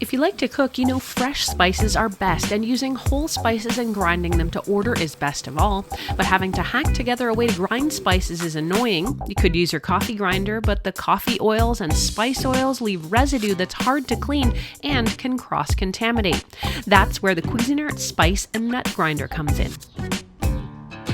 If you like to cook, you know fresh spices are best, and using whole spices and grinding them to order is best of all. But having to hack together a way to grind spices is annoying. You could use your coffee grinder, but the coffee oils and spice oils leave residue that's hard to clean and can cross-contaminate. That's where the Cuisinart Spice Nut Grinder comes in.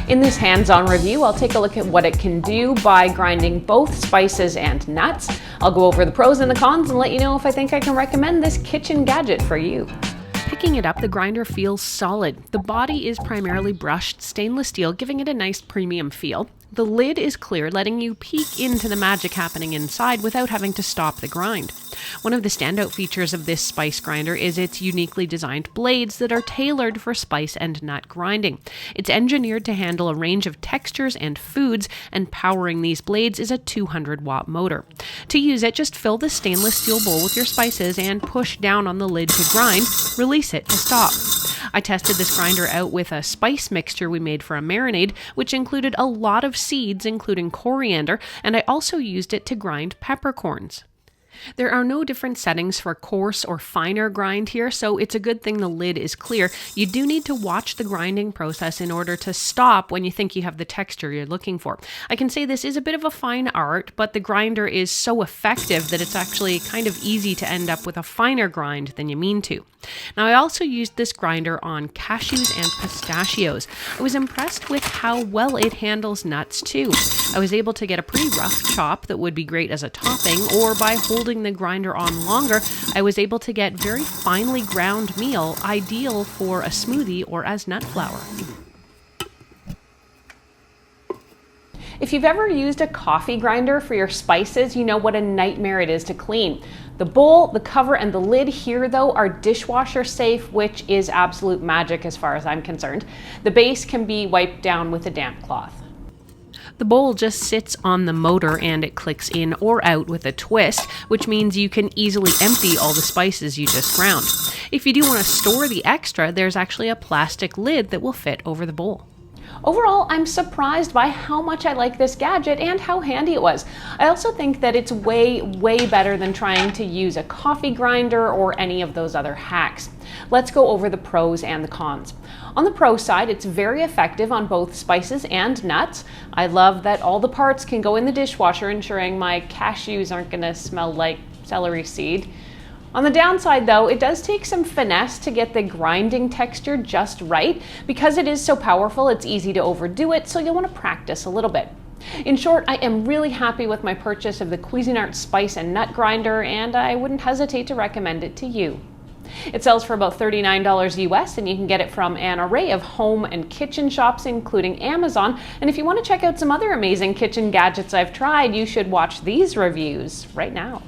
In this hands-on review, I'll take a look at what it can do by grinding both spices and nuts. I'll go over the pros and the cons and let you know if I think I can recommend this kitchen gadget for you. Picking it up, the grinder feels solid. The body is primarily brushed stainless steel, giving it a nice premium feel. The lid is clear, letting you peek into the magic happening inside without having to stop the grind. One of the standout features of this spice grinder is its uniquely designed blades that are tailored for spice and nut grinding. It's engineered to handle a range of textures and foods, and powering these blades is a 200-watt motor. To use it, just fill the stainless steel bowl with your spices and push down on the lid to grind, release it to stop. I tested this grinder out with a spice mixture we made for a marinade, which included a lot of seeds, including coriander, and I also used it to grind peppercorns. There are no different settings for coarse or finer grind here, so it's a good thing the lid is clear. You do need to watch the grinding process in order to stop when you think you have the texture you're looking for. I can say this is a bit of a fine art, but the grinder is so effective that it's actually kind of easy to end up with a finer grind than you mean to. Now, I also used this grinder on cashews and pistachios. I was impressed with how well it handles nuts too. I was able to get a pretty rough chop that would be great as a topping, or by holding the grinder on longer, I was able to get very finely ground meal, ideal for a smoothie or as nut flour. If you've ever used a coffee grinder for your spices, you know what a nightmare it is to clean. The bowl, the cover, and the lid here, though, are dishwasher safe, which is absolute magic as far as I'm concerned. The base can be wiped down with a damp cloth. The bowl just sits on the motor and it clicks in or out with a twist, which means you can easily empty all the spices you just ground. If you do want to store the extra, there's actually a plastic lid that will fit over the bowl. Overall, I'm surprised by how much I like this gadget and how handy it was. I also think that it's way better than trying to use a coffee grinder or any of those other hacks. Let's go over the pros and the cons. On the pro side, it's very effective on both spices and nuts. I love that all the parts can go in the dishwasher, ensuring my cashews aren't going to smell like celery seed. On the downside, though, it does take some finesse to get the grinding texture just right. Because it is so powerful, it's easy to overdo it, so you'll want to practice a little bit. In short, I am really happy with my purchase of the Cuisinart Spice and Nut Grinder, and I wouldn't hesitate to recommend it to you. It sells for about $39 US, and you can get it from an array of home and kitchen shops, including Amazon. And if you want to check out some other amazing kitchen gadgets I've tried, you should watch these reviews right now.